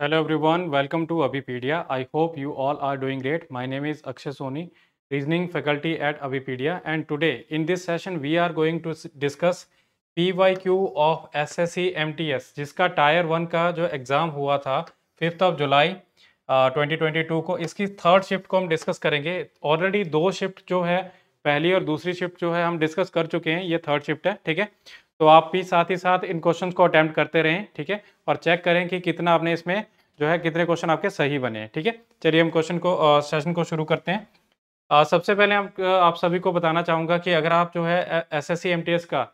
Hello everyone, welcome to Abipedia. I hope you all are doing great. My name is Akshay Soni, reasoning faculty at Abipedia, and today in this session we are going to discuss PYQ of SSC MTS जिसका tyre 1 का जो exam हुआ था 5 of July 2022 को, इसकी third shift को हम discuss करेंगे। ऑलरेडी दो शिफ्ट जो है, पहली और दूसरी शिफ्ट जो है हम डिस्कस कर चुके हैं, ये थर्ड शिफ्ट है। ठीक है, तो आप भी साथ ही साथ इन क्वेश्चंस को अटेम्प्ट करते रहें। ठीक है, और चेक करें कि कितना आपने इसमें जो है कितने क्वेश्चन आपके सही बने हैं। ठीक है, चलिए हम क्वेश्चन को सेशन को शुरू करते हैं। सबसे पहले आप सभी को बताना चाहूँगा कि अगर आप जो है एसएससी एमटीएस का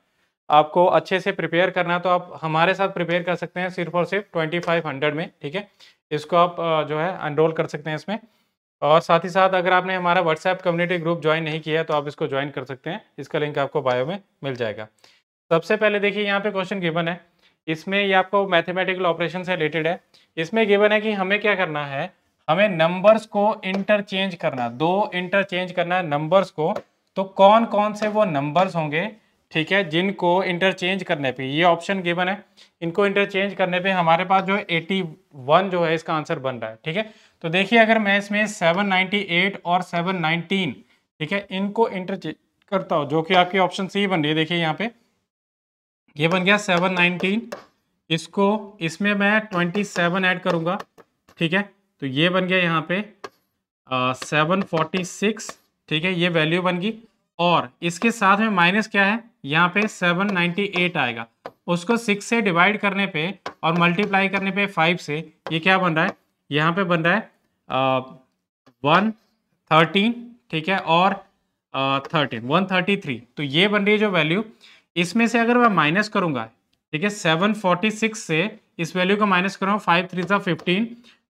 आपको अच्छे से प्रिपेयर करना है तो आप हमारे साथ प्रिपेयर कर सकते हैं सिर्फ और सिर्फ 2500 में। ठीक है, इसको आप जो है एनरोल कर सकते हैं इसमें। और साथ ही साथ अगर आपने हमारा व्हाट्सएप कम्युनिटी ग्रुप ज्वाइन नहीं किया है तो आप इसको ज्वाइन कर सकते हैं, इसका लिंक आपको बायो में मिल जाएगा। सबसे पहले देखिए यहाँ पे क्वेश्चन गिवन है, इसमें ये आपको मैथमेटिकल ऑपरेशन से रिलेटेड है। इसमें गिवन है कि हमें क्या करना है, हमें नंबर्स को इंटरचेंज करना, दो इंटरचेंज करना है नंबर्स को। तो कौन कौन से वो नंबर्स होंगे, ठीक है, जिनको इंटरचेंज करने पे ये ऑप्शन गिवन है, इनको इंटरचेंज करने पे हमारे पास जो है 81 जो है इसका आंसर बन रहा है। ठीक है, तो देखिए अगर मैं इसमें 798 और 719, ठीक है, इनको इंटरचेंज करता हूँ, जो कि आपकी ऑप्शन सी बन रही है। देखिए यहाँ पे ये बन गया 719, इसको इसमें मैं 27 ऐड करूंगा। ठीक है, तो ये बन गया यहाँ पे 746। ठीक है, ये वैल्यू बन गई, और इसके साथ में माइनस क्या है, यहाँ पे 798 आएगा। उसको 6 से डिवाइड करने पे और मल्टीप्लाई करने पे 5 से, ये क्या बन रहा है, यहाँ पे बन रहा है 113। ठीक है, और 133। तो ये बन रही है जो वैल्यू, इसमें से अगर मैं माइनस करूंगा, ठीक है, 746 से इस वैल्यू को माइनस करूंगा, 5 3 सा 15,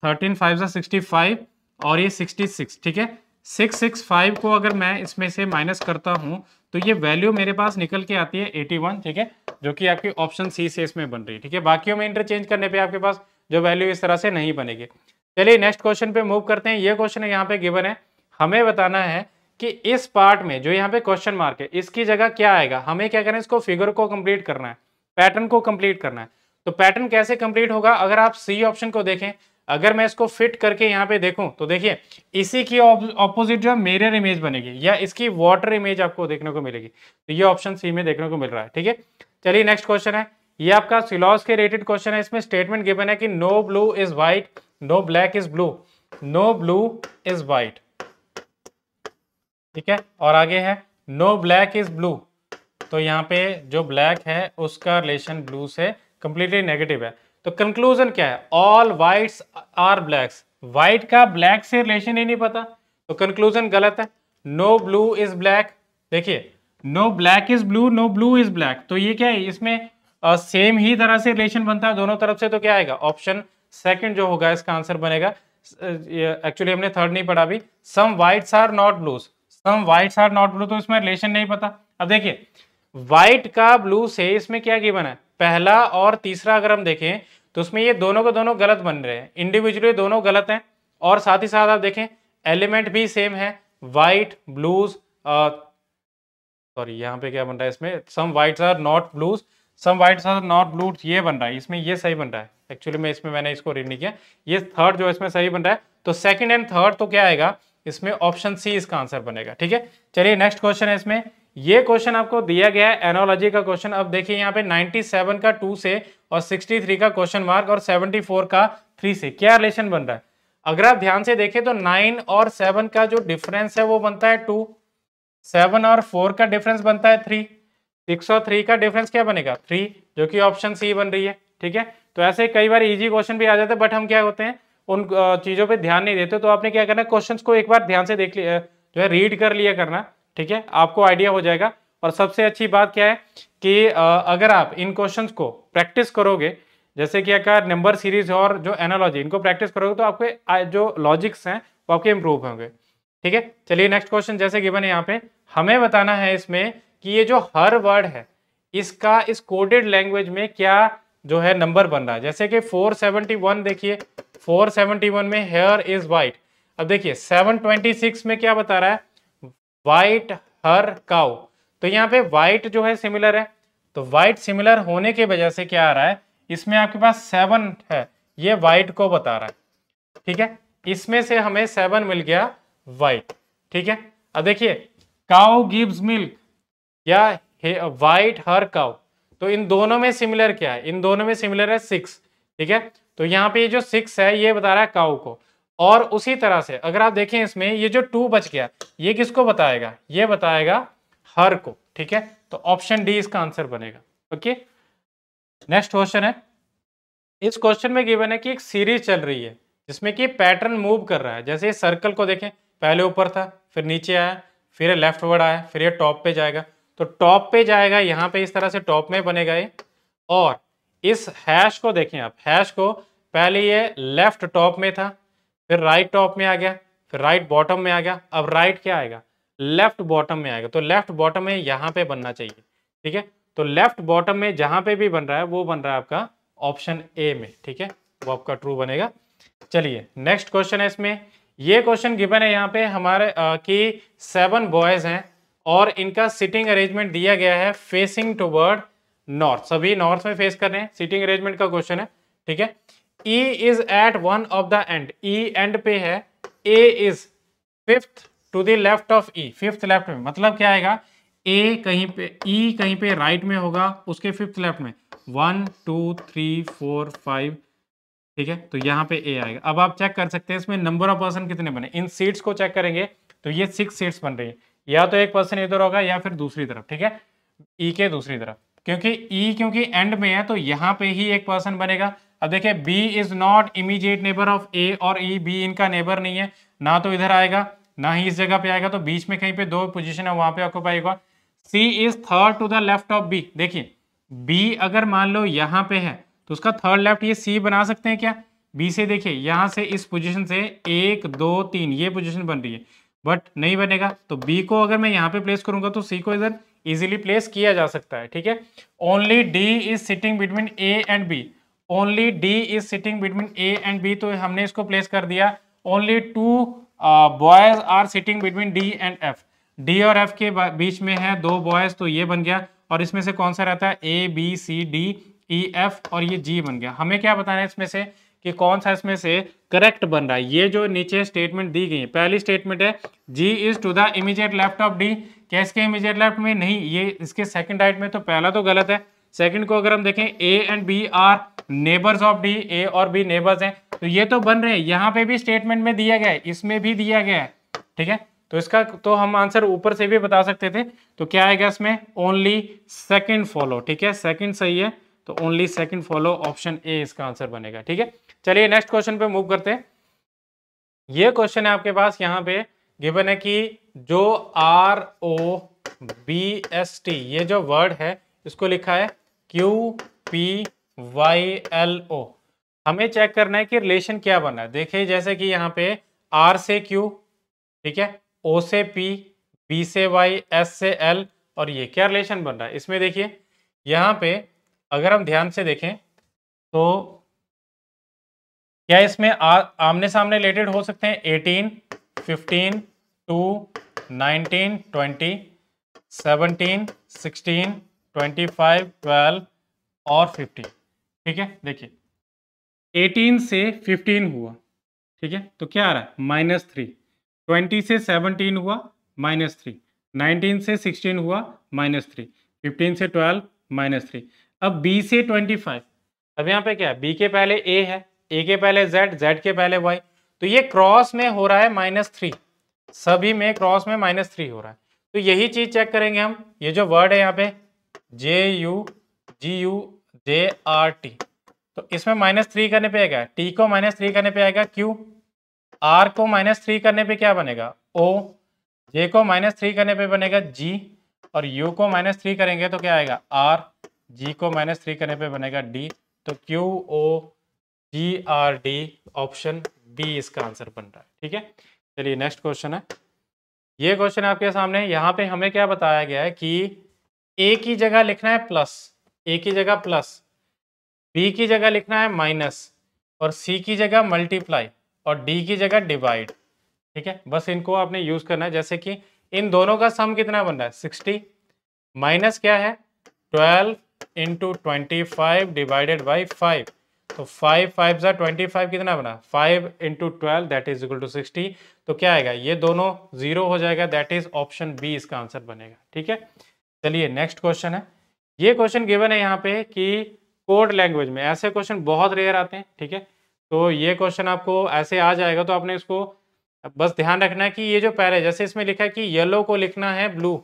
13 5 सा 65, और ये 66। ठीक है, 665 को अगर मैं इसमें से माइनस करता हूं तो ये वैल्यू मेरे पास निकल के आती है 81। ठीक है, जो कि आपकी ऑप्शन सी से इसमें बन रही है। ठीक है, बाकियों में इंटरचेंज करने पे आपके पास जो वैल्यू इस तरह से नहीं बनेगी। चलिए नेक्स्ट क्वेश्चन पे मूव करते हैं। ये क्वेश्चन यहाँ पे गिवन है, हमें बताना है कि इस पार्ट में जो यहाँ पे क्वेश्चन मार्क है इसकी जगह क्या आएगा। हमें क्या करना है, इसको फिगर को कंप्लीट करना है, पैटर्न को कंप्लीट करना है। तो पैटर्न कैसे कंप्लीट होगा, अगर आप सी ऑप्शन को देखें, अगर मैं इसको फिट करके यहाँ पे देखूं तो देखिए इसी की ऑपोजिट जो मिरर इमेज बनेगी, या इसकी वाटर इमेज आपको देखने को मिलेगी। तो ये ऑप्शन सी में देखने को मिल रहा है। ठीक है, चलिए नेक्स्ट क्वेश्चन है, ये आपका सिलॉस के रेटेड क्वेश्चन है। इसमें स्टेटमेंट गिवन है कि no blue is white, no black is blue, no blue is white. ठीक है, और आगे है नो ब्लैक इज ब्लू। तो यहाँ पे जो ब्लैक है उसका रिलेशन ब्लू से कंप्लीटली नेगेटिव है। तो कंक्लूजन क्या है, all whites are blacks. White का ब्लैक से रिलेशन ही नहीं पता, तो कंक्लूजन गलत है। नो ब्लू इज ब्लैक, देखिए no black is blue, no blue is black, तो ये क्या है, इसमें सेम ही तरह से रिलेशन बनता है दोनों तरफ से। तो क्या आएगा, ऑप्शन सेकंड जो होगा इसका आंसर बनेगा। एक्चुअली हमने थर्ड नहीं पढ़ा अभी, some whites are not blues, some whites are not blue, तो इसमें रिलेशन नहीं पता। अब देखिए व्हाइट का ब्लू से इसमें क्या गिवन है, पहला और तीसरा अगर हम देखें तो उसमें ये दोनों के दोनों गलत बन रहे हैं, इंडिविजुअली दोनों गलत हैं। और साथ ही साथ आप देखें एलिमेंट भी सेम है, व्हाइट ब्लूज, सॉरी यहाँ पे क्या बन रहा है, इसमें some whites are not blues, some whites are not blues, ये बन रहा है इसमें, ये सही बन रहा है। एक्चुअली में इसमें मैंने इसको रीड नहीं किया, ये थर्ड जो इसमें सही बन रहा है। तो सेकंड एंड थर्ड तो क्या आएगा इसमें, ऑप्शन सी इसका आंसर बनेगा। ठीक है, चलिए नेक्स्ट क्वेश्चन है। इसमें ये क्वेश्चन आपको दिया गया है एनोलॉजी का क्वेश्चन। अब देखिए यहाँ पे 97 का 2 से और 63 का क्वेश्चन मार्क और 74 का 3 से क्या रिलेशन बन रहा है। अगर आप ध्यान से देखें तो 9 और 7 का जो डिफरेंस है वो बनता है 2, 7 और 4 का डिफरेंस बनता है 3, 6 और 3 का डिफरेंस क्या बनेगा 3, जो कि ऑप्शन सी बन रही है। ठीक है, तो ऐसे कई बार इजी क्वेश्चन भी आ जाते हैं, बट हम क्या होते हैं उन चीजों पे ध्यान नहीं देते। तो आपने क्या करना है, क्वेश्चंस को एक बार ध्यान से देख लिया, जो है रीड कर लिया करना। ठीक है, आपको आइडिया हो जाएगा। और सबसे अच्छी बात क्या है कि अगर आप इन क्वेश्चंस को प्रैक्टिस करोगे, जैसे कि अगर नंबर सीरीज और जो एनालॉजी, इनको प्रैक्टिस करोगे तो आपके जो लॉजिक्स हैं वो आपके इंप्रूव होंगे। ठीक है, चलिए नेक्स्ट क्वेश्चन जैसे गिवन है यहाँ पे, हमें बताना है इसमें कि ये जो हर वर्ड है इसका इस कोडेड लैंग्वेज में क्या जो है नंबर बन रहा है। जैसे कि 471, देखिए 471 में हेयर इज वाइट। अब देखिए 726 में क्या बता रहा है, वाइट हर काउ। तो यहाँ पे वाइट जो है सिमिलर है, तो वाइट सिमिलर होने की वजह से क्या आ रहा है, इसमें आपके पास 7 है, ये वाइट को बता रहा है, ठीक है। इसमें से हमें 7 मिल गया वाइट, ठीक है। अब देखिए काउ गिव्स मिल्क या वाइट हर काउ, तो इन दोनों में सिमिलर क्या है, इन दोनों में सिमिलर है 6, ठीक है। तो यहाँ पे ये जो 6 है ये बता रहा है काउ को, और उसी तरह से अगर आप देखें इसमें ये जो 2 बच गया ये किसको बताएगा, ये बताएगा हर को, ठीक है। तो ऑप्शन डी इसका आंसर बनेगा। ओके, नेक्स्ट क्वेश्चन है। इस क्वेश्चन में गिवन है कि एक सीरीज चल रही है जिसमें कि पैटर्न मूव कर रहा है। जैसे इस सर्कल को देखें, पहले ऊपर था, फिर नीचे आया, फिर लेफ्ट वर्ड आया, फिर ये टॉप पे जाएगा। तो टॉप पे जाएगा यहाँ पे, इस तरह से टॉप में बनेगा ये। और इस हैश को देखें आप, हैश को पहले ये लेफ्ट टॉप में था, फिर राइट टॉप में आ गया, फिर राइट बॉटम में आ गया, अब राइट क्या आएगा, लेफ्ट बॉटम में आएगा। तो लेफ्ट बॉटम में यहाँ पे बनना चाहिए, ठीक है। तो लेफ्ट बॉटम में जहां पे भी बन रहा है वो बन रहा है आपका ऑप्शन ए में, ठीक है, वो आपका ट्रू बनेगा। चलिए नेक्स्ट क्वेश्चन है इसमें। ये क्वेश्चन गिवन है यहाँ पे हमारे कि 7 बॉयज हैं और इनका सिटिंग अरेंजमेंट दिया गया है फेसिंग टुवर्ड नॉर्थ, सभी नॉर्थ में फेस कर रहे हैं। सिटिंग अरेंजमेंट का क्वेश्चन है, ठीक है। E is at one of the end, E end पे है, A is fifth to the left of E, fifth left में, मतलब क्या आएगा, ए कहीं पे, ई कहीं पे राइट में होगा, उसके फिफ्थ लेफ्ट में, 1 2 3 4 5, ठीक है। तो यहाँ पे ए आएगा। अब आप चेक कर सकते हैं इसमें नंबर ऑफ पर्सन कितने बने, इन सीट्स को चेक करेंगे तो ये 6 सीट्स बन रही है, या तो एक पर्सन इधर होगा या फिर दूसरी तरफ, ठीक है, ई के दूसरी तरफ, क्योंकि ई क्योंकि एंड में है तो यहाँ पे ही एक पर्सन बनेगा। अब देखिए B is not immediate neighbour of A और ई, बी इनका नेबर नहीं है, ना तो इधर आएगा ना ही इस जगह पे आएगा, तो बीच में कहीं पे 2 पोजीशन है वहां पे ऑक्यूपाई होगा। C is third to the left of B, देखिए बी अगर मान लो यहाँ पे है तो उसका थर्ड लेफ्ट ये सी बना सकते हैं क्या, बी से देखिए यहाँ से इस पोजीशन से 1 2 3 ये पोजीशन बन रही है, बट नहीं बनेगा। तो बी को अगर मैं यहाँ पे प्लेस करूंगा तो सी को इधर इजीली प्लेस किया जा सकता है, ठीक है। Only D is sitting between A and B, only D is sitting between A and B, तो हमने इसको प्लेस कर दिया। Only 2 boys are sitting between D and F, D और एफ के बीच में है 2 बॉयज, तो ये बन गया। और इसमें से कौन सा रहता है, A B C D E F, और ये जी बन गया। हमें क्या बताना है इसमें से कि कौन सा इसमें से करेक्ट बन रहा है। ये जो नीचे स्टेटमेंट दी गई है, पहली स्टेटमेंट है G is to the immediate left of D, क्या इसके इमीडिएट लेफ्ट में नहीं, ये इसके सेकंड राइट में, तो पहला तो गलत है। सेकंड को अगर हम देखें A and B are neighbours of D, A और बी नेबर्स हैं, तो ये तो बन रहे हैं, यहाँ पे भी स्टेटमेंट में दिया गया है, इसमें भी दिया गया है, ठीक है। तो इसका तो हम आंसर ऊपर से भी बता सकते थे, तो क्या आएगा इसमें, ओनली सेकंड फॉलो, ठीक है, सेकंड सही है, तो only second follow, option A इसका आंसर बनेगा, ठीक है। चलिए नेक्स्ट क्वेश्चन पे मूव करते हैं। ये क्वेश्चन है आपके पास, यहाँ पे गिवन है कि जो ROBST ये जो वर्ड है इसको लिखा है QPYLO, हमें चेक करना है कि रिलेशन क्या बना है। देखिए जैसे कि यहाँ पे R से Q, ठीक है, O से P, B से Y, S से L, और ये क्या रिलेशन बन रहा है इसमें। देखिए यहाँ पे अगर हम ध्यान से देखें तो क्या इसमें आमने सामने रिलेटेड हो सकते हैं, 18 15 2 19 20 17 16 25 12 और 15, ठीक है। देखिए 18 से 15 हुआ, ठीक है, तो क्या आ रहा है, -3, 20 से 17 हुआ -3, 19 से 16 हुआ -3, 15 से 12 -3। अब B से 25, अब यहाँ पे क्या है, B के पहले A है, A के पहले Z, Z के पहले Y, तो ये क्रॉस में हो रहा है -3, सभी में क्रॉस में -3 हो रहा है। तो यही चीज चेक करेंगे हम, ये जो वर्ड है यहाँ पे JUGUJRT, तो इसमें -3 करने पे आएगा T को -3 करने पे आएगा Q, R को -3 करने पे क्या बनेगा O, J को -3 करने पे बनेगा G, और U को -3 करेंगे तो क्या आएगा R, G को -3 करने पे बनेगा D, तो QOGRD ऑप्शन बी इसका आंसर बन रहा है, ठीक है। चलिए नेक्स्ट क्वेश्चन है। ये क्वेश्चन आपके सामने, यहाँ पे हमें क्या बताया गया है कि A की जगह लिखना है प्लस, A की जगह प्लस, B की जगह लिखना है माइनस, और C की जगह मल्टीप्लाई, और D की जगह डिवाइड, ठीक है। बस इनको आपने यूज करना है। जैसे कि इन दोनों का सम कितना बन रहा है 60, माइनस क्या है 12 × 25 डिवाइडेड बाई 5, तो 5 5 जा 25 कितना बना 5 into 12 that is equal to 60। तो क्या आएगा ये दोनों जीरो हो जाएगा, दैट इज ऑप्शन बी इसका आंसर बनेगा। ठीक है, चलिए नेक्स्ट क्वेश्चन है। ये क्वेश्चन गिवन है यहाँ पे कि कोड लैंग्वेज में ऐसे क्वेश्चन बहुत रेयर आते हैं। ठीक है, तो ये क्वेश्चन आपको ऐसे आ जाएगा तो आपने इसको बस ध्यान रखना है कि ये जो पहले जैसे इसमें लिखा है कि येलो को लिखना है ब्लू,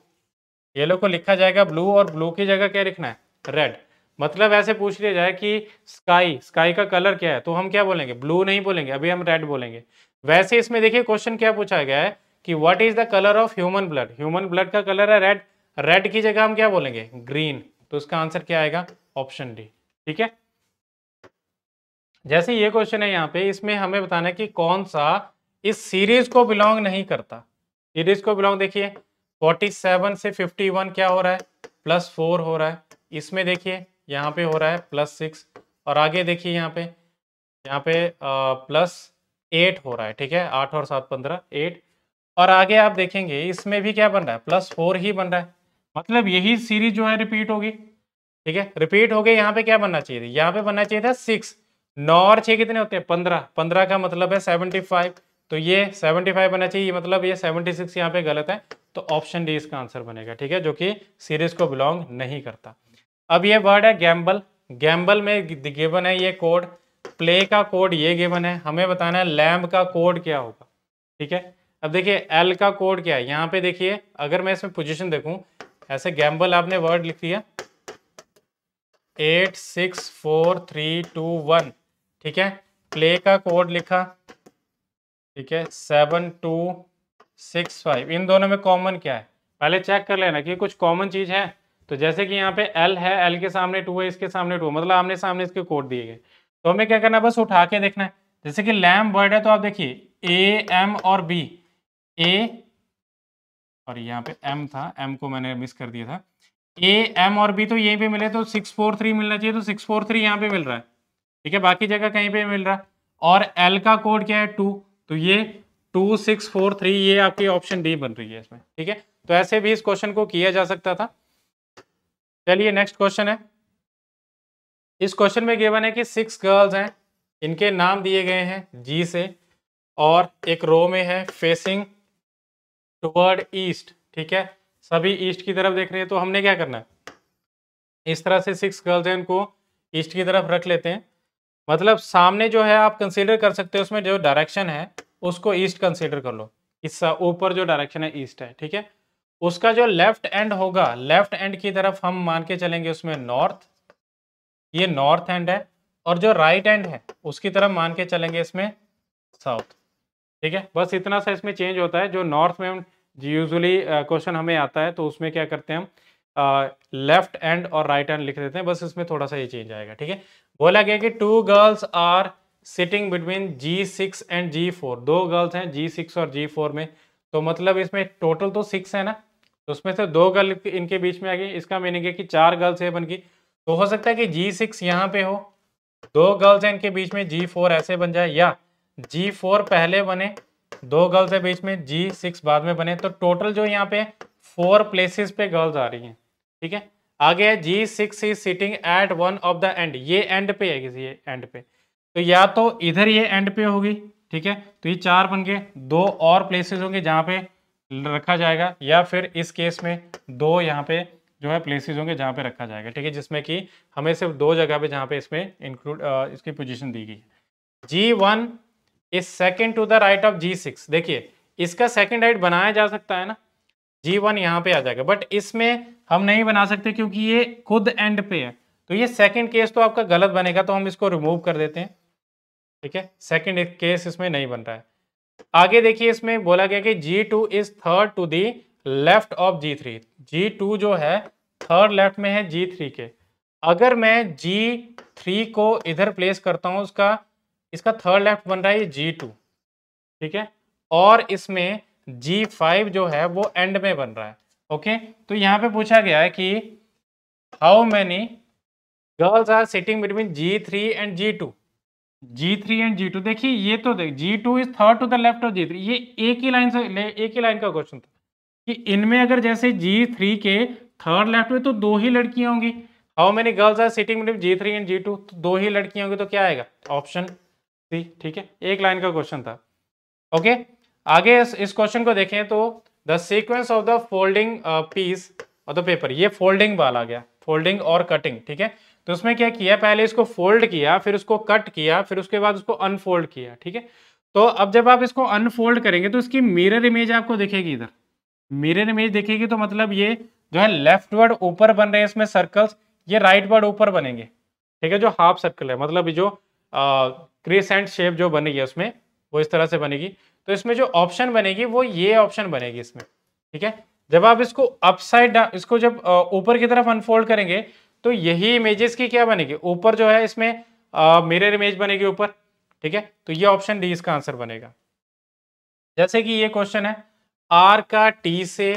येलो को लिखा जाएगा ब्लू और ब्लू की जगह क्या लिखना है रेड। मतलब ऐसे पूछ लिया जाए कि स्काई, स्काई का कलर क्या है तो हम क्या बोलेंगे ब्लू नहीं बोलेंगे, अभी हम रेड बोलेंगे। वैसे इसमें देखिए क्वेश्चन क्या पूछा गया है कि what is the colour of human blood, human blood का कलर है रेड, रेड की जगह हम क्या बोलेंगे ग्रीन। तो इसका आंसर क्या आएगा ऑप्शन डी। ठीक है, जैसे ये क्वेश्चन है यहाँ पे, इसमें हमें बताना है कि कौन सा इस सीरीज को बिलोंग नहीं करता। सीरीज को बिलोंग देखिए 47 से 51 क्या हो रहा है +4 हो रहा है, इसमें देखिए यहाँ पे हो रहा है +6 और आगे देखिए यहाँ पे +8 हो रहा है। ठीक है, 8 और 7 15 8 और आगे आप देखेंगे इसमें भी क्या बन रहा है +4 ही बन रहा है, मतलब यही सीरीज जो है रिपीट होगी। ठीक है, रिपीट हो गई, यहाँ पे क्या बनना चाहिए यहाँ पे बनना चाहिए था 6, 9 और 6 कितने होते हैं 15, 15 का मतलब है 75, तो ये 75 बनना चाहिए, मतलब ये 76 यहाँ पे गलत है, तो ऑप्शन डी इसका आंसर बनेगा। ठीक है, जो कि सीरीज को बिलोंग नहीं करता। अब ये वर्ड है गैम्बल, गैम्बल में गिवन है ये कोड, प्ले का कोड ये गिवन है, हमें बताना है लैम्ब का कोड क्या होगा। ठीक है, अब देखिए एल का कोड क्या है, यहाँ पे देखिए अगर मैं इसमें पोजीशन देखूं, ऐसे गैम्बल आपने वर्ड लिख दिया 8 6 4 3 2 1। ठीक है, प्ले का कोड लिखा, ठीक है 7 2 6 5, इन दोनों में कॉमन क्या है पहले चेक कर लेना कि कुछ कॉमन चीज है। तो जैसे कि यहाँ पे एल है, एल के सामने 2 है, इसके सामने 2, मतलब आमने सामने इसके कोड दिए गए, तो हमें क्या करना है बस उठा के देखना है। जैसे कि लैम्ब वर्ड है तो आप देखिए ए एम और बी, ए और यहाँ पे एम था, एम को मैंने मिस कर दिया था, ए एम और बी तो यहीं पे मिले तो 643 मिलना चाहिए, तो 643 यहाँ पे मिल रहा है। ठीक है, बाकी जगह कहीं पे मिल रहा है। और एल का कोड क्या है 2, तो ये 2643, ये आपकी ऑप्शन डी बन रही है इसमें। ठीक है, तो ऐसे भी इस क्वेश्चन को किया जा सकता था। चलिए नेक्स्ट क्वेश्चन है। इस क्वेश्चन में गिवन है कि 6 गर्ल्स हैं, इनके नाम दिए गए हैं जी से और एक रो में है फेसिंग टुवर्ड ईस्ट। ठीक है, सभी ईस्ट की तरफ देख रहे हैं, तो हमने क्या करना है इस तरह से 6 गर्ल्स हैं इनको ईस्ट की तरफ रख लेते हैं, मतलब सामने जो है आप कंसीडर कर सकते हो उसमें जो डायरेक्शन है उसको ईस्ट कंसीडर कर लो, इस ऊपर जो डायरेक्शन है ईस्ट है। ठीक है, उसका जो लेफ्ट एंड होगा, लेफ्ट एंड की तरफ हम मान के चलेंगे उसमें नॉर्थ, ये नॉर्थ एंड है, और जो राइट एंड है उसकी तरफ मान के चलेंगे इसमें साउथ। ठीक है, बस इतना सा इसमें चेंज होता है, जो नॉर्थ में यूजुअली क्वेश्चन हमें आता है तो उसमें क्या करते हैं हम लेफ्ट एंड और राइट एंड लिख देते हैं, बस इसमें थोड़ा सा ये चेंज आएगा। ठीक है, बोला गया कि 2 girls are sitting between G6 and G4, 2 girls हैं G6 और G4 में, तो मतलब इसमें टोटल तो 6 है ना, तो उसमें से 2 गर्ल इनके बीच में आ गई, इसका मीनिंग है कि 4 गर्ल्स है बन गई। तो हो सकता है कि G6 यहाँ पे हो, 2 गर्ल्स हैं इनके बीच में G4 ऐसे बन जाए, या G4 पहले बने 2 गर्ल्स है बीच में G6 बाद में बने, तो टोटल जो यहाँ पे 4 प्लेसेस पे गर्ल्स आ रही हैं। ठीक है, आगे है G6 is sitting at one of the and, ये एंड पे है किसी एंड पे, तो या तो इधर ये एंड पे होगी। ठीक है, तो ये 4 बन गए, 2 और प्लेसेस होंगे जहाँ पे रखा जाएगा, या फिर इस केस में 2 यहाँ पे जो है प्लेसेस होंगे जहाँ पे रखा जाएगा। ठीक है, जिसमें कि हमें सिर्फ 2 जगह पे जहाँ पे इसमें इंक्लूड इसकी पोजीशन दी गई है। G1 is second to the right of G6, देखिए इसका सेकेंड राइट बनाया जा सकता है ना, G1 यहाँ पे आ जाएगा, बट इसमें हम नहीं बना सकते क्योंकि ये खुद एंड पे है, तो ये सेकंड केस तो आपका गलत बनेगा, तो हम इसको रिमूव कर देते हैं। ठीक है, सेकंड केस इसमें नहीं बन रहा है। आगे देखिए इसमें बोला गया कि G2 is third to the left of G3, G2 जो है थर्ड लेफ्ट में है G3 के, अगर मैं G3 को इधर प्लेस करता हूं, इसका थर्ड लेफ्ट बन रहा है G2। ठीक है, और इसमें G5 जो है वो एंड में बन रहा है। ओके, तो यहाँ पे पूछा गया है कि how many girls are sitting between G3 and G2, G3 and G2, देखिए ये तो देख G2 is third to the left of G3, ये एक ही लाइन का क्वेश्चन था कि इनमें अगर जैसे G3 के थर्ड लेफ्ट में तो 2 ही लड़कियां होंगी, how many girls are sitting between G3 and G2, तो 2 ही लड़कियां होंगी तो क्या आएगा, ऑप्शन सी। ठीक है, एक लाइन का क्वेश्चन था। ओके, आगे इस क्वेश्चन को देखें तो the sequence of the folding piece of the paper, ये फोल्डिंग वाला आ गया, फोल्डिंग और कटिंग। ठीक है, तो उसमें क्या किया, पहले इसको फोल्ड किया, फिर उसको कट किया, फिर उसके बाद उसको अनफोल्ड किया। ठीक है, तो अब जब आप इसको अनफोल्ड करेंगे तो इसकी मिरर इमेज आपको दिखेगी, इधर मिरर इमेज दिखेगी, तो मतलब ये जो है लेफ्ट वर्ड ऊपर बन रहे हैं इसमें सर्कल्स, ये राइट वर्ड ऊपर बनेंगे। ठीक है, जो हाफ सर्कल है, मतलब जो क्रिसेंट शेप जो बनेगी उसमें वो इस तरह से बनेगी। तो इसमें जो ऑप्शन बनेगी वो ये ऑप्शन बनेगी इसमें। ठीक है, जब आप इसको अपसाइड, इसको जब ऊपर की तरफ अनफोल्ड करेंगे तो यही इमेजेस की क्या बनेगी, ऊपर जो है इसमें मिरर इमेज बनेगी ऊपर। ठीक है, तो ये ऑप्शन डी इसका आंसर बनेगा। जैसे कि ये क्वेश्चन है, आर का टी से,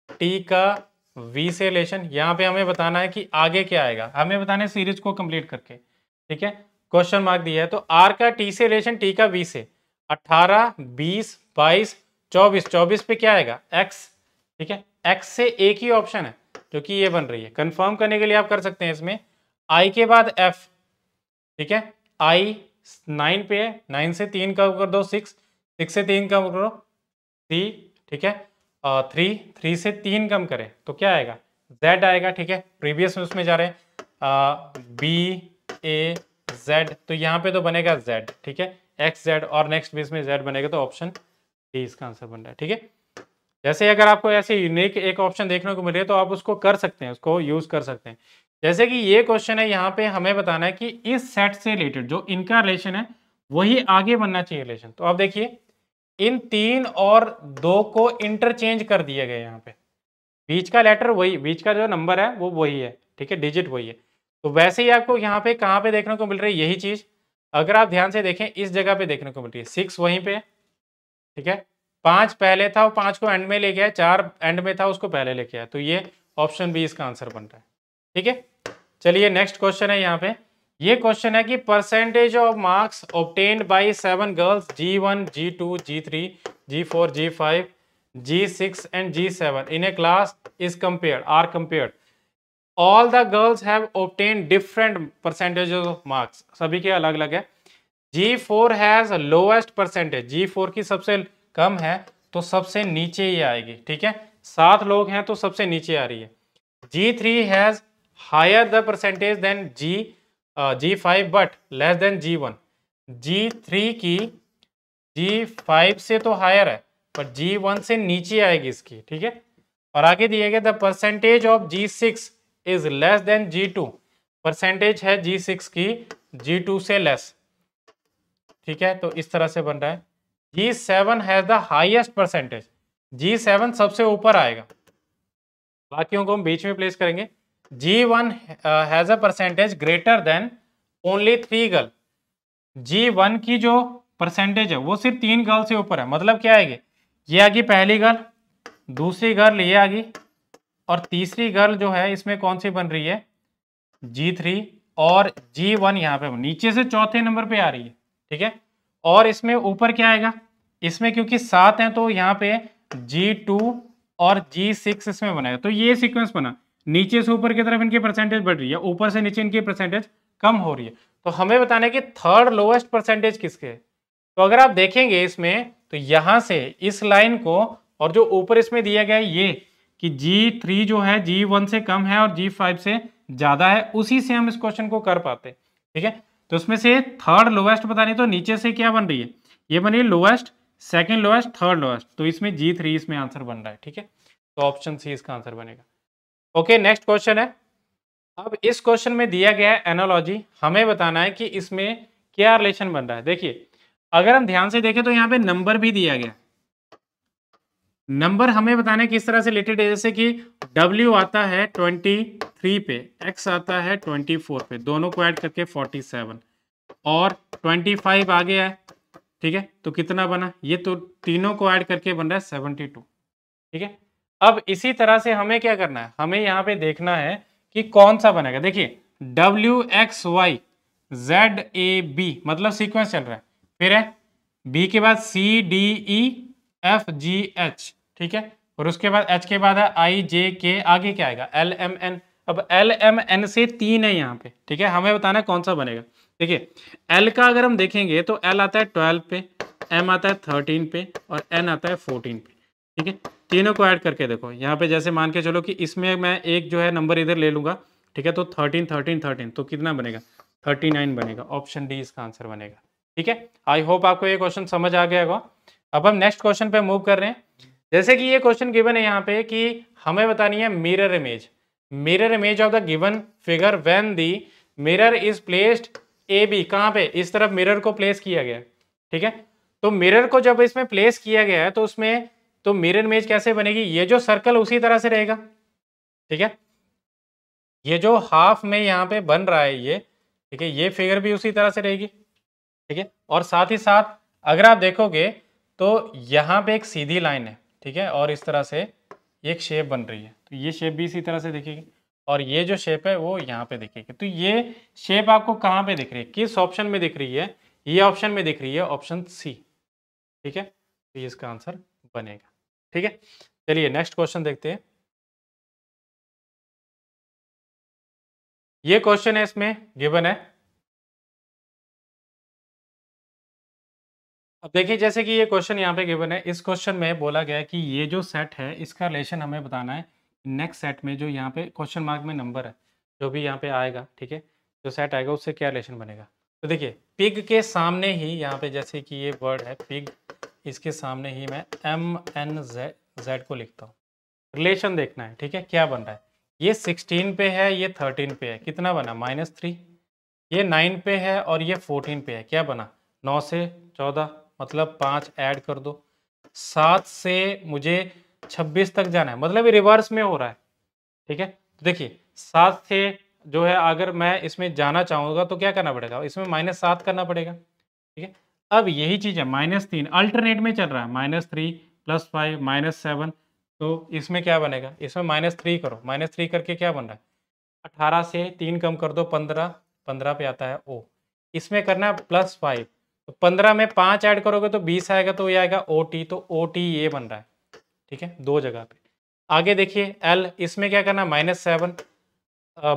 टी का वी से रिलेशन, यहाँ पे हमें बताना है कि आगे क्या आएगा, हमें बताना है सीरीज को कंप्लीट करके। ठीक है, क्वेश्चन मार्क दिया है, तो आर का टी से रिलेशन, टी का वी से, 18, 20, 22, 24, 24 पे क्या आएगा, एक्स। ठीक है, एक्स से एक ही ऑप्शन है जो कि ये बन रही है। कंफर्म करने के लिए आप कर सकते हैं इसमें आई के बाद एफ। ठीक है, आई 9 पे है, 9 से 3 कम कर दो 6, 6 से 3 कम करो 3। ठीक है, 3 से 3 कम करें तो क्या आएगा, z आएगा। ठीक है, प्रीवियस में उसमें जा रहे हैं बी ए जेड, तो यहाँ पे तो बनेगा z। ठीक है, एक्स जेड, और नेक्स्ट बेस में z बनेगा, तो ऑप्शन डी इसका आंसर बन रहा है। ठीक है, जैसे अगर आपको ऐसे यूनिक एक ऑप्शन देखने को मिल रही है तो आप उसको कर सकते हैं, उसको यूज कर सकते हैं। जैसे कि ये क्वेश्चन है, यहाँ पे हमें बताना है कि इस सेट से रिलेटेड जो इनका रिलेशन है वही आगे बनना चाहिए रिलेशन। तो आप देखिए, इन 3 और 2 को इंटरचेंज कर दिया गया, यहाँ पे बीच का लेटर वही, बीच का जो नंबर है वो वही है। ठीक है, डिजिट वही है, तो वैसे ही आपको यहाँ पे कहाँ पे देखने को मिल रही है यही चीज। अगर आप ध्यान से देखें, इस जगह पे देखने को मिल रही है, 6 वहीं पे। ठीक है, 5 पहले था, वो 5 को एंड में लेके आया, 4 एंड में था, उसको पहले लेके आया, तो ये ऑप्शन बी इसका आंसर बन रहा है। ठीक है, चलिए नेक्स्ट क्वेश्चन है। यहाँ पे ये क्वेश्चन है कि percentage of marks obtained by 7 girls G1, G2, G3, G4, G5, G6 and G7 in a class is compared, are compared. All the girls have obtained different percentages of marks. सभी के अलग अलग है। G4 has lowest percentage, G4 की सबसे कम है तो सबसे नीचे ही आएगी। ठीक है, 7 लोग हैं तो सबसे नीचे आ रही है। G3 has higher the percentage than G5 but less than G1. G3 की G5 से तो हायर है पर G1 से नीचे आएगी इसकी। ठीक है, और आगे दिया गया the percentage of G6 is less than G2, percentage है G6 की G2 से लेस। ठीक है, तो इस तरह से बन रहा है। G7 has the highest percentage, G7 सबसे ऊपर आएगा, बाकियों को हम बीच में प्लेस करेंगे। G1 has a percentage greater than only 3 girl, G1 की जो परसेंटेज है वो सिर्फ 3 गर्ल से ऊपर है, मतलब क्या आएगी, ये आ गई पहली गर्ल, दूसरी गर्ल ये आ गई, और तीसरी गर्ल जो है इसमें कौन सी बन रही है, G3, और G1 यहाँ पे नीचे से चौथे नंबर पे आ रही है। ठीक है, और इसमें ऊपर क्या आएगा, इसमें क्योंकि 7 हैं तो यहाँ पे G2 और G6 इसमें बनेगा, तो ये सीक्वेंस बना, नीचे से ऊपर की तरफ इनकी परसेंटेज बढ़ रही है, ऊपर से नीचे इनकी परसेंटेज कम हो रही है। तो हमें बताना है कि थर्ड लोएस्ट परसेंटेज किसके है। तो अगर आप देखेंगे इसमें तो यहां से इस लाइन को, और जो ऊपर इसमें दिया गया है ये कि G3 जो है G1 से कम है और G5 से ज्यादा है, उसी से हम इस क्वेश्चन को कर पाते। ठीक है, तो उसमें से थर्ड लोएस्ट बतानी, तो नीचे से क्या बन रही है, ये बन रही है lowest, second lowest, third lowest, तो इसमें G3 इसमें आंसर बन रहा है। ठीक है, तो ऑप्शन सी इसका आंसर बनेगा। ओके, नेक्स्ट क्वेश्चन है। अब इस क्वेश्चन में दिया गया है एनालॉजी, हमें बताना है कि इसमें क्या रिलेशन बन रहा है। देखिए, अगर हम ध्यान से देखें तो यहाँ पे नंबर भी दिया गया, नंबर हमें बताना है किस तरह से रिलेटेड है, जैसे कि W आता है 23 पे, X आता है 24 पे, दोनों को ऐड करके 47, और 25 आ गया है। ठीक है, तो कितना बना, ये तो तीनों को ऐड करके बन रहा है 72। ठीक है, अब इसी तरह से हमें क्या करना है, हमें यहाँ पे देखना है कि कौन सा बनेगा। देखिए WXY ZAB मतलब सीक्वेंस चल रहा है, फिर है B के बाद CDEFGH। ठीक है, और उसके बाद H के बाद है IJK, आगे क्या आएगा LMN। अब एल एम एन से 3 है यहाँ पे, ठीक है, हमें बताना है कौन सा बनेगा। देखिए एल का अगर हम देखेंगे तो एल आता है 12 पे, एम आता है 13 पे और एन आता है 14 पे, ठीक है। तीनों को ऐड करके देखो यहाँ पे, जैसे मान के चलो कि इसमें मैं एक जो है नंबर इधर ले लूंगा, ठीक है, तो 13 13 13 तो कितना बनेगा 39 बनेगा। ऑप्शन डी इसका आंसर बनेगा, ठीक है। आई होप आपको ये क्वेश्चन समझ आ गया होगा। अब हम नेक्स्ट क्वेश्चन पे मूव कर रहे हैं। जैसे कि ये क्वेश्चन गिवन है यहाँ पे कि हमें बतानी है mirror image of the given figure when the mirror is placed A B, कहाँ पे, इस तरफ मिरर को प्लेस किया गया, ठीक है। तो मिरर को जब इसमें प्लेस किया गया है तो उसमें तो मिरर इमेज कैसे बनेगी, ये जो सर्कल उसी तरह से रहेगा, ठीक है, ये जो हाफ में यहाँ पे बन रहा है ये, ठीक है, ये फिगर भी उसी तरह से रहेगी, ठीक है। और साथ ही साथ अगर आप देखोगे तो यहाँ पे एक सीधी लाइन है, ठीक है, और इस तरह से एक शेप बन रही है, तो ये शेप भी इसी तरह से दिखेगी और ये जो शेप है वो यहाँ पे दिखेगी। तो ये शेप आपको कहाँ पे दिख रही है, किस ऑप्शन में दिख रही है, ये ऑप्शन में दिख रही है, ऑप्शन सी, ठीक है। तो ये इसका आंसर बनेगा, ठीक है। चलिए नेक्स्ट क्वेश्चन देखते हैं। ये क्वेश्चन है, इसमें गिवन है, अब देखिए जैसे कि ये क्वेश्चन यहाँ पे गिवन है, इस क्वेश्चन में बोला गया है कि ये जो सेट है इसका रिलेशन हमें बताना है नेक्स्ट सेट में, जो यहाँ पे क्वेश्चन मार्क में नंबर है जो भी यहाँ पे आएगा, ठीक है, जो सेट आएगा उससे क्या रिलेशन बनेगा। तो देखिए पिग के सामने ही यहाँ पे, जैसे कि ये वर्ड है पिग, इसके सामने ही मैं MNZ को लिखता हूँ, रिलेशन देखना है, ठीक है, क्या बन रहा है। ये 16 पे है, ये 13 पे है, कितना बना -3, ये 9 पे है और ये 14 पे है, क्या बना 9 से 14, मतलब 5 ऐड कर दो, 7 से मुझे 26 तक जाना है, मतलब ये रिवर्स में हो रहा है, ठीक है। तो देखिए 7 से जो है अगर मैं इसमें जाना चाहूँगा तो क्या करना पड़ेगा, इसमें -7 करना पड़ेगा, ठीक है। अब यही चीज़ है -3 अल्टरनेट में चल रहा है, -3 +5 -7, तो इसमें क्या बनेगा, इसमें -3 करो, -3 करके क्या बन रहा है 18 से 3 कम कर दो 15, 15 पे आता है ओ, इसमें करना है +5, तो 15 में 5 ऐड करोगे तो 20 आएगा, तो ये आएगा OT, तो OT ये बन रहा है, ठीक है, दो जगह पे। आगे देखिए L, इसमें क्या करना है -7,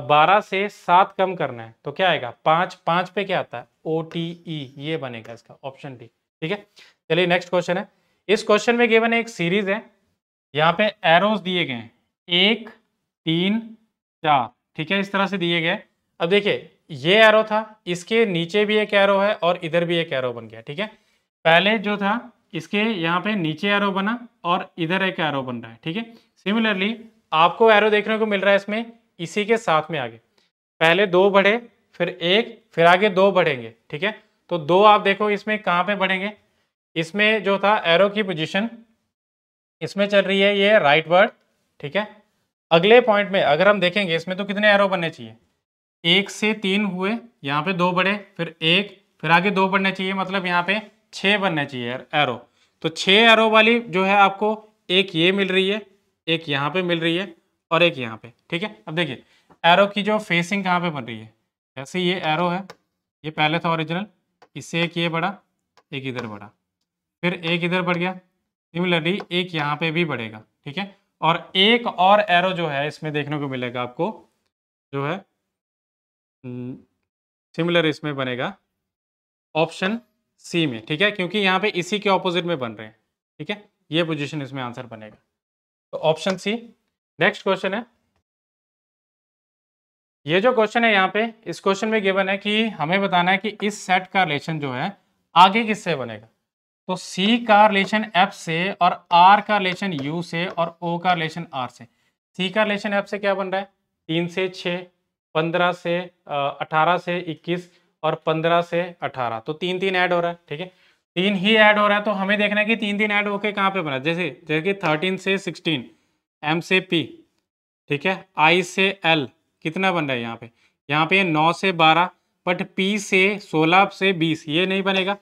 12 से 7 कम करना है तो क्या आएगा 5, 5 पे क्या आता है OTE, ये बनेगा इसका ऑप्शन डी, ठीक है। चलिए नेक्स्ट क्वेश्चन है। इस क्वेश्चन में गिवन एक सीरीज है, यहाँ पे एरोज दिए गए हैं 1 3 4, ठीक है, इस तरह से दिए गए। अब देखिए ये एरो था, इसके नीचे भी एक एरो है और इधर भी एक एरो बन गया, ठीक है। पहले जो था इसके यहाँ पे नीचे एरो बना और इधर एक एरो बन रहा है, ठीक है। सिमिलरली आपको एरो देखने को मिल रहा है इसमें इसी के साथ में आगे, पहले 2 बढ़े, फिर 1, फिर आगे 2 बढ़ेंगे, ठीक है। तो 2 आप देखो इसमें कहाँ पे बढ़ेंगे, इसमें जो था एरो की पोजीशन इसमें चल रही है ये राइट वर्ड, ठीक है। अगले पॉइंट में अगर हम देखेंगे इसमें तो कितने एरो बनने चाहिए, 1 से 3 हुए, यहाँ पे 2 बढ़े, फिर 1, फिर आगे 2 बढ़ने चाहिए, मतलब यहाँ पे 6 बनने चाहिए एरो। तो 6 एरो वाली जो है आपको एक ये मिल रही है, एक यहाँ पे मिल रही है और एक यहाँ पे, ठीक है। अब देखिए एरो की जो फेसिंग कहाँ पे बन रही है, जैसे ये एरो है, ये पहले था ओरिजिनल, इससे एक ये बढ़ा, एक इधर बढ़ा, फिर एक इधर बढ़ गया, सिमिलरली एक यहाँ पे भी बढ़ेगा, ठीक है। और एक और एरो जो है इसमें देखने को मिलेगा आपको, जो है सिमिलर इसमें बनेगा ऑप्शन सी में, ठीक है, क्योंकि यहाँ पे इसी के ऑपोजिट में बन रहे हैं, ठीक है, ये पोजीशन इसमें आंसर बनेगा, तो ऑप्शन सी। नेक्स्ट क्वेश्चन है, ये जो क्वेश्चन है यहाँ पे, इस क्वेश्चन में गिवन है कि हमें बताना है कि इस सेट का रिलेशन जो है आगे किससे बनेगा। तो C का रिलेशन F से और R का रिलेशन U से और O का रिलेशन R से। C का रिलेशन F से क्या बन रहा है 3 से 6, 15 से 18 से 21 और 15 से 18, तो 3 3 ऐड हो रहा है, ठीक है, 3 ही ऐड हो रहा है। तो हमें देखना है कि 3 3 ऐड होके कहाँ पे बना, जैसे कि 13 से 16, M से P, ठीक है, I से L, कितना बन रहा है यहाँ पे 9 से 12, बट P से 16 से 20 ये नहीं बनेगा,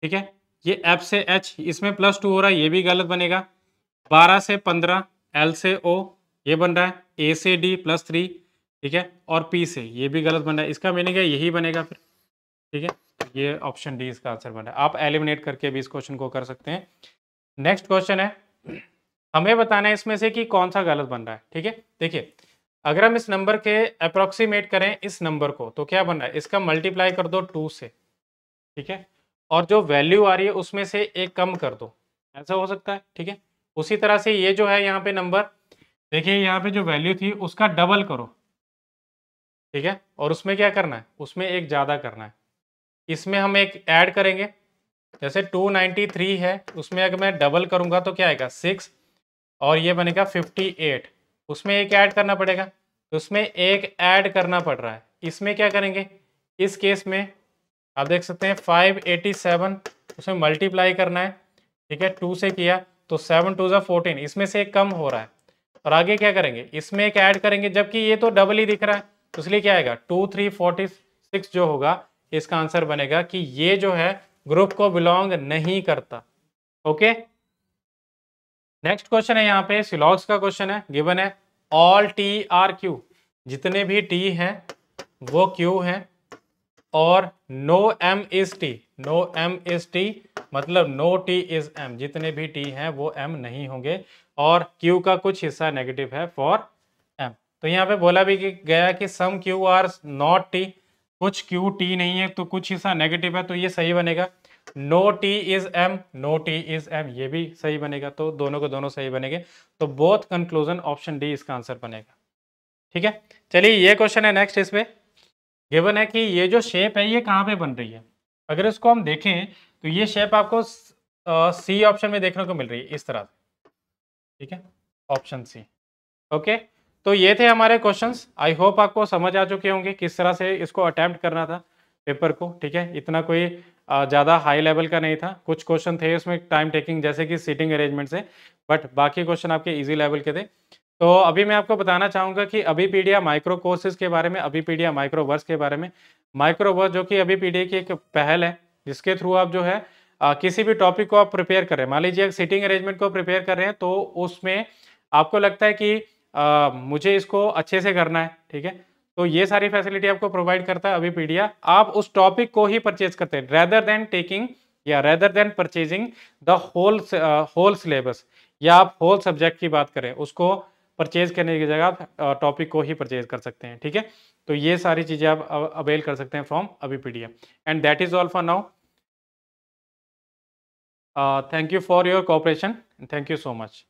ठीक है। ये F से H, इसमें +2 हो रहा है, ये भी गलत बनेगा। 12 से 15, L से O, ये बन रहा है, A से D +3, ठीक है, और P से ये भी गलत बन रहा है, इसका मीनिंग है यही बनेगा फिर, ठीक है। ये ऑप्शन डी इसका आंसर बन रहा है। आप एलिमिनेट करके भी इस क्वेश्चन को कर सकते हैं। नेक्स्ट क्वेश्चन है, हमें बताना है इसमें से कि कौन सा गलत बन रहा है, ठीक है। देखिए अगर हम इस नंबर के अप्रोक्सीमेट करें इस नंबर को तो क्या बन रहा है, इसका मल्टीप्लाई कर दो 2 से, ठीक है, और जो वैल्यू आ रही है उसमें से एक कम कर दो, ऐसा हो सकता है, ठीक है। उसी तरह से ये जो है यहाँ पे नंबर, देखिए यहाँ पे जो वैल्यू थी उसका डबल करो, ठीक है, और उसमें क्या करना है, उसमें एक ज़्यादा करना है। इसमें हम एक ऐड करेंगे, जैसे 293 है, उसमें अगर मैं डबल करूंगा तो क्या आएगा 6, और ये बनेगा 58, उसमें एक ऐड करना पड़ेगा, तो उसमें एक ऐड करना पड़ रहा है। इसमें क्या करेंगे, इस केस में आप देख सकते हैं 587, उसमें मल्टीप्लाई करना है, ठीक है, 2 से किया तो 7 2 ज़ा 14, इसमें से एक कम हो रहा है, और आगे क्या करेंगे, इसमें एक ऐड करेंगे, जबकि ये तो डबल ही दिख रहा है, तो इसलिए क्या आएगा 2 3 46 जो होगा, इसका आंसर बनेगा कि ये जो है ग्रुप को बिलोंग नहीं करता। ओके, नेक्स्ट क्वेश्चन है यहाँ पे सिलॉग्स का क्वेश्चन है, गिवन है ऑल टी आर क्यू, जितने भी टी हैं वो क्यू हैं, और no M is T, no M is T मतलब नो टी इज एम, जितने भी टी हैं वो एम नहीं होंगे, और क्यू का कुछ हिस्सा नेगेटिव है फॉर एम। तो यहाँ पे बोला भी गया कि सम क्यू आर नॉट टी, कुछ क्यू टी नहीं है तो कुछ हिस्सा नेगेटिव है, तो ये सही बनेगा। No T is M, no T is M, ये भी सही बनेगा, तो दोनों को दोनों सही बनेंगे, तो बोथ कंक्लूजन ऑप्शन डी इसका आंसर बनेगा। ठीक है, चलिए ये क्वेश्चन है नेक्स्ट। इस पे गिवन है कि ये जो शेप है ये कहाँ पे बन रही है। अगर इसको हम देखें तो ये शेप आपको सी ऑप्शन में देखने को मिल रही है इस तरह से, ठीक है, ऑप्शन सी। ओके, तो ये थे हमारे क्वेश्चंस। आई होप आपको समझ आ चुके होंगे किस तरह से इसको अटेम्प्ट करना था पेपर को, ठीक है। इतना कोई ज़्यादा हाई लेवल का नहीं था, कुछ क्वेश्चन थे उसमें टाइम टेकिंग जैसे कि सीटिंग अरेंजमेंट से, बट बाकी क्वेश्चन आपके इजी लेवल के थे। तो अभी मैं आपको बताना चाहूँगा कि अभिपीडिया माइक्रो कोर्सेज के बारे में, अभिपीडिया माइक्रोवर्स के बारे में। माइक्रोवर्स जो कि अभिपीडिया की एक पहल है जिसके थ्रू आप जो है किसी भी टॉपिक को आप प्रिपेयर कर रहे हैं, मान लीजिए सीटिंग अरेंजमेंट को प्रिपेयर कर रहे हैं, तो उसमें आपको लगता है कि मुझे इसको अच्छे से करना है, ठीक है, तो ये सारी फैसिलिटी आपको प्रोवाइड करता है अभिपीडिया। आप उस टॉपिक को ही परचेज करते हैं रेदर देन टेकिंग या rather than purchasing the whole syllabus, या आप होल सब्जेक्ट की बात करें उसको परचेज करने की जगह आप टॉपिक को ही परचेज कर सकते हैं, ठीक है। तो ये सारी चीज़ें आप अवेल कर सकते हैं from Abhipedia. And that is all for now. Thank you for your cooperation, thank you so much.